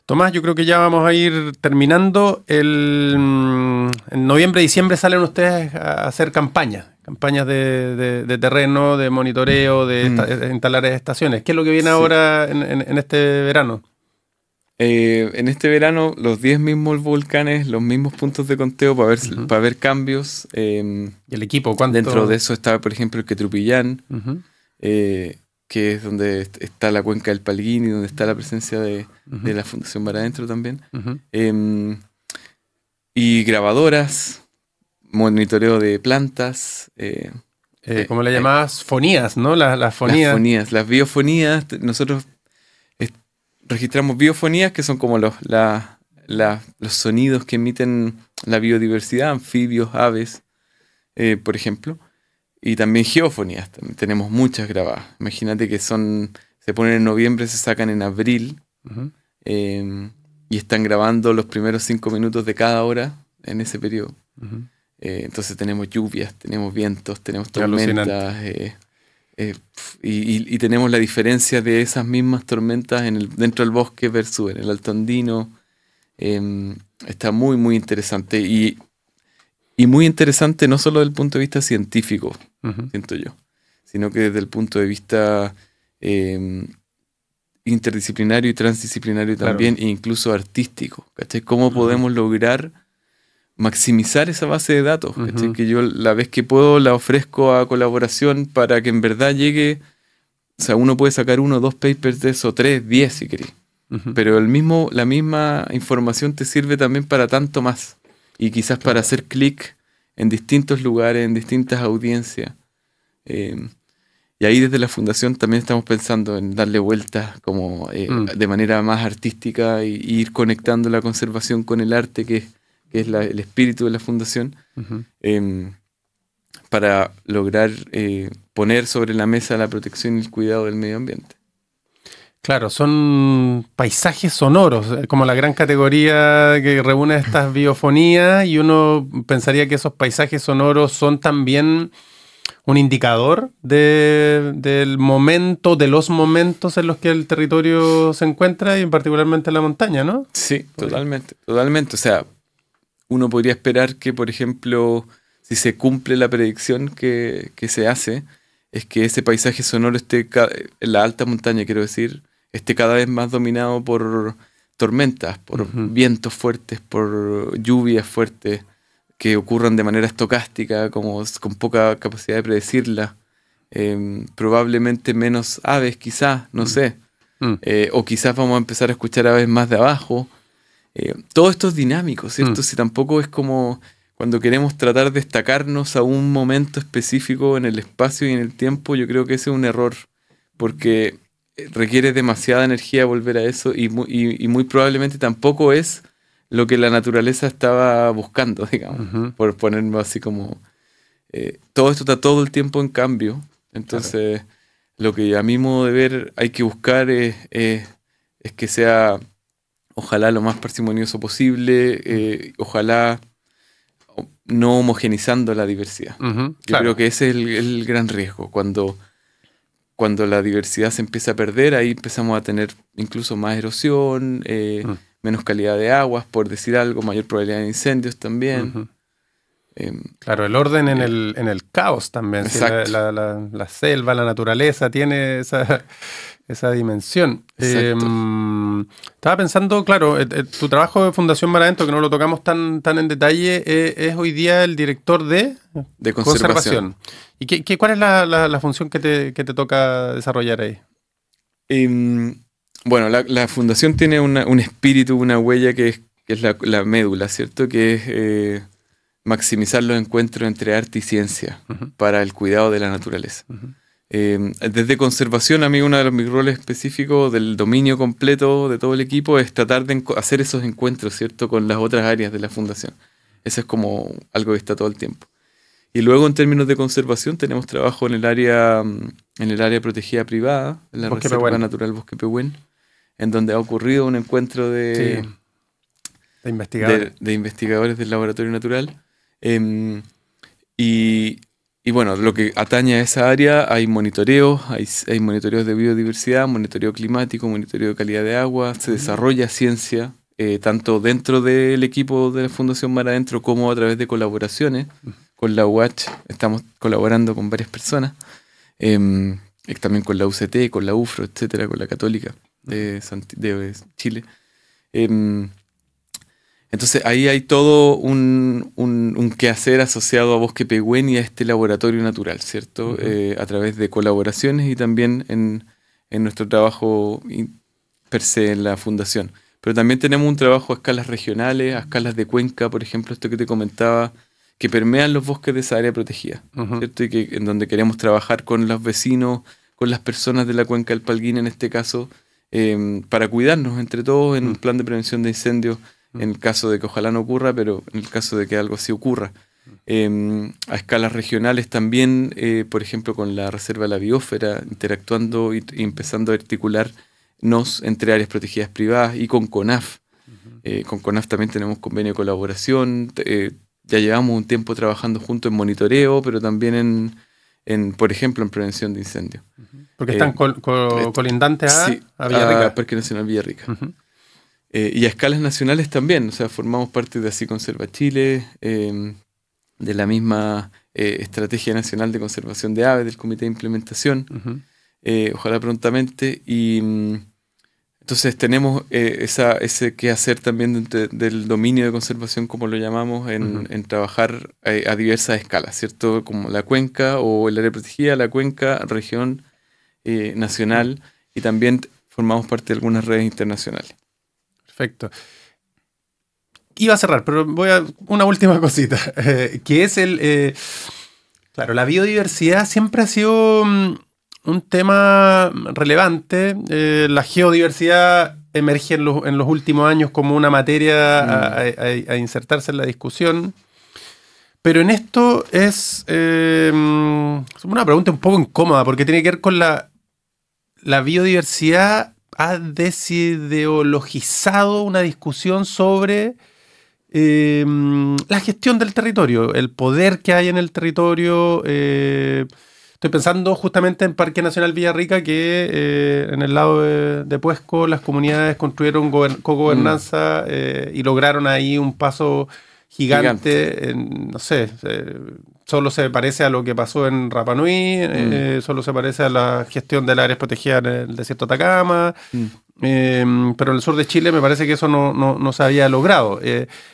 Tomás, yo creo que ya vamos a ir terminando. En noviembre, diciembre salen ustedes a hacer campañas de terreno, de monitoreo, de instalar estaciones. ¿Qué es lo que viene ahora en este verano? En este verano, los 10 mismos volcanes, los mismos puntos de conteo para ver cambios. ¿Y el equipo cuánto? Dentro de eso está, por ejemplo, el Quetrupillán, que es donde está la cuenca del Palguín y donde está la presencia de la Fundación Mar Adentro también. Y grabadoras, monitoreo de plantas. ¿Cómo le llamabas? Fonías, ¿no? Las fonías. Las fonías, las biofonías. Nosotros registramos biofonías, que son como los sonidos que emiten la biodiversidad, anfibios, aves, por ejemplo. Y también geofonías, tenemos muchas grabadas. Imagínate que se ponen en noviembre, se sacan en abril, y están grabando los primeros 5 minutos de cada hora en ese periodo. Entonces tenemos lluvias, tenemos vientos, tenemos tormentas, y tenemos la diferencia de esas mismas tormentas dentro del bosque versus en el Alto Andino. Está muy, muy interesante. Y muy interesante no solo desde el punto de vista científico, siento yo, sino que desde el punto de vista interdisciplinario y transdisciplinario también, e incluso artístico. ¿Cachai? ¿Cómo podemos lograr maximizar esa base de datos? ¿Cachai? Que yo la vez que puedo la ofrezco a colaboración para que en verdad llegue. O sea, uno puede sacar 1 o 2 papers de eso, 3, 10 si querés. Pero la misma información te sirve también para tanto más. Y quizás para hacer clic en distintos lugares, en distintas audiencias. Y ahí desde la Fundación también estamos pensando en darle vueltas como de manera más artística y ir conectando la conservación con el arte, que es el espíritu de la Fundación, para lograr poner sobre la mesa la protección y el cuidado del medio ambiente. Claro, son paisajes sonoros, como la gran categoría que reúne estas biofonías, y uno pensaría que esos paisajes sonoros son también un indicador del momento, de los momentos en los que el territorio se encuentra, y particularmente en la montaña, ¿no? Sí, totalmente. O sea, uno podría esperar que, por ejemplo, si se cumple la predicción que se hace, es que ese paisaje sonoro esté en la alta montaña, quiero decir, esté cada vez más dominado por tormentas, por vientos fuertes, por lluvias fuertes que ocurran de manera estocástica, como con poca capacidad de predecirla. Probablemente menos aves, quizás, no sé. O quizás vamos a empezar a escuchar aves más de abajo. Todo esto es dinámico, ¿cierto? Si tampoco es como cuando queremos tratar de destacarnos a un momento específico en el espacio y en el tiempo, yo creo que ese es un error, porque requiere demasiada energía volver a eso, y muy probablemente tampoco es lo que la naturaleza estaba buscando, digamos, por ponerme así como... todo esto está todo el tiempo en cambio, entonces lo que a mi modo de ver hay que buscar es que sea, ojalá lo más parsimonioso posible, ojalá no homogenizando la diversidad. Yo creo que ese es el gran riesgo. Cuando la diversidad se empieza a perder, ahí empezamos a tener incluso más erosión, menos calidad de aguas, por decir algo, mayor probabilidad de incendios también. Claro, el orden en el caos también. ¿Sí? La selva, la naturaleza tiene esa dimensión. Estaba pensando, claro, tu trabajo de Fundación Mar Adentro, que no lo tocamos tan en detalle, es hoy día el director de conservación. ¿Y cuál es la función que te toca desarrollar ahí? Bueno, la fundación tiene un espíritu, una huella que es la médula, ¿cierto? Que es maximizar los encuentros entre arte y ciencia para el cuidado de la naturaleza. Desde conservación, a mí uno de mis roles específicos del dominio completo de todo el equipo es tratar de hacer esos encuentros, ¿cierto? Con las otras áreas de la fundación. Eso es como algo que está todo el tiempo. Y luego, en términos de conservación, tenemos trabajo en el área protegida privada, en la Reserva Natural Bosque Pehuen, en donde ha ocurrido un encuentro de investigadores del Laboratorio Natural. Y bueno, lo que atañe a esa área, hay monitoreos, hay monitoreos de biodiversidad, monitoreo climático, monitoreo de calidad de agua, se desarrolla ciencia, tanto dentro del equipo de la Fundación Mar Adentro como a través de colaboraciones. Con la UH estamos colaborando con varias personas, también con la UCT, con la UFRO, etcétera, con la Católica de Chile. Entonces ahí hay todo un quehacer asociado a Bosque Pehuen y a este laboratorio natural, ¿cierto? A través de colaboraciones y también en nuestro trabajo per se en la fundación. Pero también tenemos un trabajo a escalas regionales, a escalas de cuenca, por ejemplo, esto que te comentaba, que permean los bosques de esa área protegida, ¿cierto? Y en donde queremos trabajar con los vecinos, con las personas de la cuenca del Palguín en este caso, para cuidarnos entre todos en un plan de prevención de incendios, en el caso de que ojalá no ocurra, pero en el caso de que algo así ocurra. A escalas regionales también, por ejemplo, con la Reserva de la Biosfera, interactuando y empezando a articularnos entre áreas protegidas privadas y con CONAF. Con CONAF también tenemos convenio de colaboración. Ya llevamos un tiempo trabajando juntos en monitoreo, pero también por ejemplo, en prevención de incendios. Porque están colindantes a Villarrica. Parque Nacional Villarrica. Y a escalas nacionales también, o sea, formamos parte de Así Conserva Chile, de la misma Estrategia Nacional de Conservación de Aves, del Comité de Implementación, ojalá prontamente, y entonces tenemos ese quehacer también del dominio de conservación, como lo llamamos, en trabajar a diversas escalas, ¿cierto? Como la cuenca o el área protegida, la cuenca, región, nacional, y también formamos parte de algunas redes internacionales. Perfecto. Iba a cerrar, pero una última cosita, que es claro, la biodiversidad siempre ha sido un tema relevante. La geodiversidad emerge en los últimos años como una materia a insertarse en la discusión. Pero en esto es una pregunta un poco incómoda, porque tiene que ver con la biodiversidad ha desideologizado una discusión sobre la gestión del territorio, el poder que hay en el territorio. Estoy pensando justamente en Parque Nacional Villarrica, que en el lado de Puesco las comunidades construyeron cogobernanza y lograron ahí un paso gigante. No sé, solo se parece a lo que pasó en Rapa Nui, solo se parece a la gestión de las áreas protegidas en el desierto de Atacama, pero en el sur de Chile me parece que eso no se había logrado.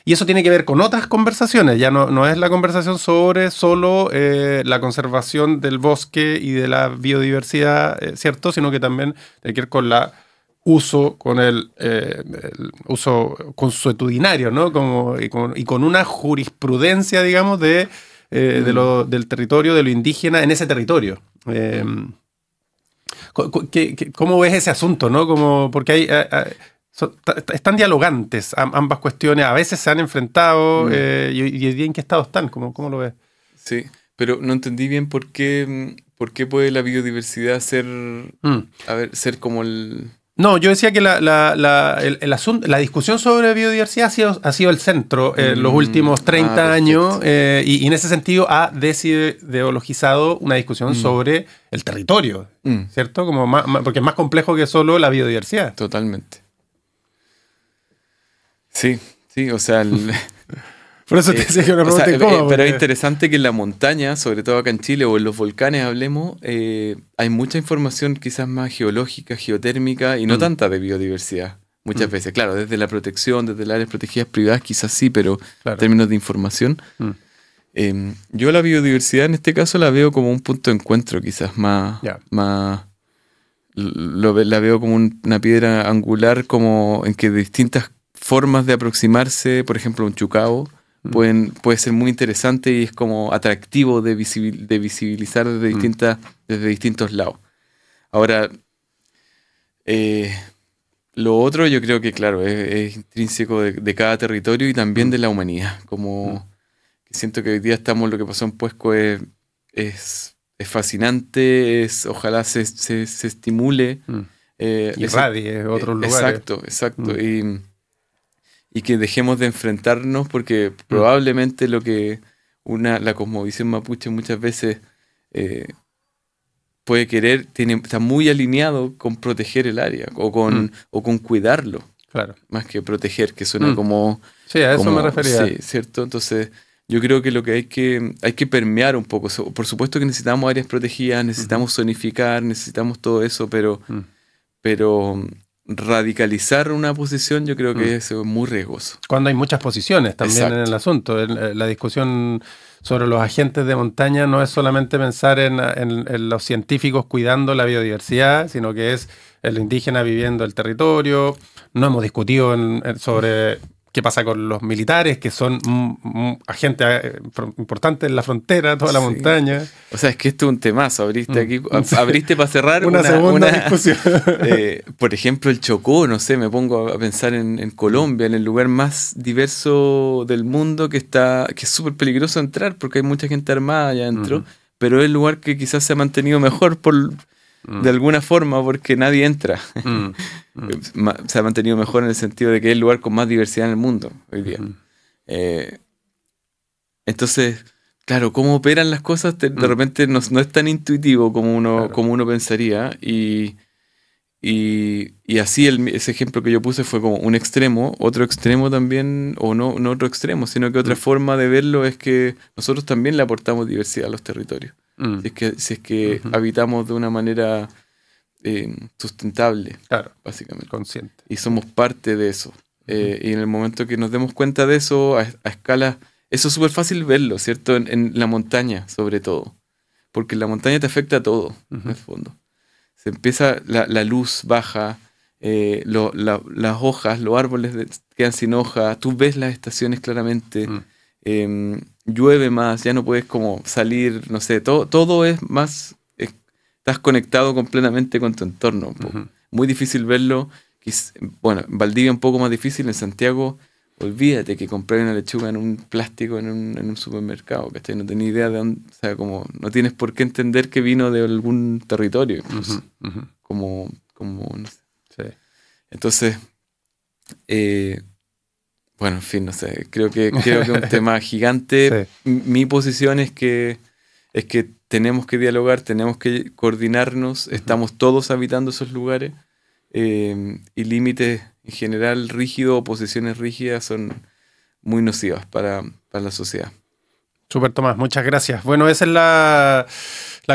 Y eso tiene que ver con otras conversaciones, ya no es la conversación sobre solo la conservación del bosque y de la biodiversidad, ¿cierto? Sino que también tiene que ver con el uso consuetudinario, ¿no? Y con una jurisprudencia, digamos, del territorio, de lo indígena en ese territorio. ¿Cómo ves ese asunto, no? Porque están dialogantes ambas cuestiones, a veces se han enfrentado, y hoy día ¿en qué estado están? ¿Cómo lo ves? Sí, pero no entendí bien por qué puede la biodiversidad ser como el... No, yo decía que el asunto, la discusión sobre biodiversidad ha sido el centro en los últimos 30 años y en ese sentido ha desideologizado una discusión sobre el territorio, ¿cierto? Porque es más complejo que solo la biodiversidad. Totalmente. Sí, o sea... Por eso te decía que una pregunta incómoda. Pero es interesante que en la montaña, sobre todo acá en Chile, o en los volcanes hablemos, hay mucha información quizás más geológica, geotérmica, y no tanta de biodiversidad. Muchas veces, claro, desde la protección, desde las áreas protegidas privadas, quizás sí, pero en términos de información. Yo la biodiversidad en este caso la veo como un punto de encuentro quizás más la veo como una piedra angular, como en que distintas formas de aproximarse, por ejemplo, un chucao, puede ser muy interesante y es como atractivo de visibilizar desde distintos lados. Ahora, lo otro yo creo que, claro, es intrínseco de cada territorio y también de la humanidad. Como que siento que hoy día lo que pasó en Puesco es fascinante, ojalá se estimule. Irradie otros lugares. Exacto. Y que dejemos de enfrentarnos, porque probablemente la cosmovisión mapuche muchas veces puede querer, está muy alineado con proteger el área o con cuidarlo. Claro. Más que proteger, que suena como... Sí, a eso me refería. Sí, ¿cierto? Entonces, yo creo que lo que hay que permear un poco. Por supuesto que necesitamos áreas protegidas, necesitamos zonificar, necesitamos todo eso, pero radicalizar una posición yo creo que es muy riesgoso. Cuando hay muchas posiciones también. Exacto. En el asunto. La discusión sobre los agentes de montaña no es solamente pensar en los científicos cuidando la biodiversidad, sino que es el indígena viviendo el territorio. No hemos discutido sobre qué pasa con los militares, que son agentes importantes en la frontera, toda la montaña. O sea, es que esto es un temazo. Abriste para cerrar una segunda discusión. Por ejemplo, el Chocó, no sé, me pongo a pensar en Colombia, en el lugar más diverso del mundo, que es súper peligroso entrar porque hay mucha gente armada allá adentro, pero es el lugar que quizás se ha mantenido mejor de alguna forma, porque nadie entra. Se ha mantenido mejor en el sentido de que es el lugar con más diversidad en el mundo hoy día. Entonces, claro, cómo operan las cosas de repente no es tan intuitivo como uno pensaría. Y así ese ejemplo que yo puse fue como un extremo. Otro extremo también, o no otro extremo, sino que otra forma de verlo es que nosotros también le aportamos diversidad a los territorios. Si es que habitamos de una manera sustentable, claro, básicamente. Consciente. Y somos parte de eso. Y en el momento que nos demos cuenta de eso, a escala, eso es súper fácil verlo, ¿cierto? En la montaña, sobre todo. Porque en la montaña te afecta a todo, en el fondo. Se empieza, la luz baja, las hojas, los árboles quedan sin hojas, tú ves las estaciones claramente. Llueve más, ya no puedes como salir, no sé, todo es más, estás conectado completamente con tu entorno un poco. Muy difícil verlo, bueno, en Valdivia un poco más difícil, en Santiago, olvídate que compré una lechuga en un plástico en un supermercado, ¿cachai? No tenía idea de dónde, o sea, como no tienes por qué entender que vino de algún territorio, incluso, como no sé. Sí. Entonces, bueno, en fin, no sé, creo que es un tema gigante. Sí. Mi posición es que tenemos que dialogar, tenemos que coordinarnos, estamos todos habitando esos lugares, y límites en general rígidos o posiciones rígidas son muy nocivas para la sociedad. Súper, Tomás, muchas gracias. Bueno, esa es la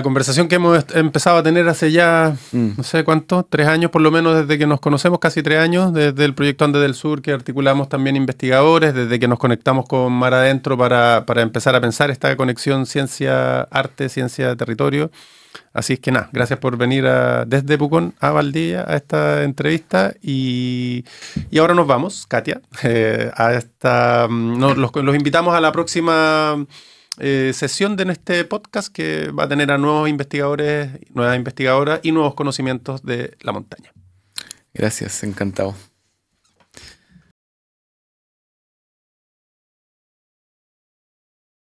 conversación que hemos empezado a tener hace ya, no sé cuánto, 3 años por lo menos, desde que nos conocemos, casi 3 años, desde el proyecto Andes del Sur, que articulamos también investigadores, desde que nos conectamos con Mar Adentro para empezar a pensar esta conexión ciencia-arte, ciencia-territorio. Así es que nada, gracias por venir desde Pucón a Valdivia a esta entrevista y ahora nos vamos, Katia, los invitamos a la próxima sesión de este podcast, que va a tener a nuevos investigadores, nuevas investigadoras y nuevos conocimientos de la montaña. Gracias, encantado.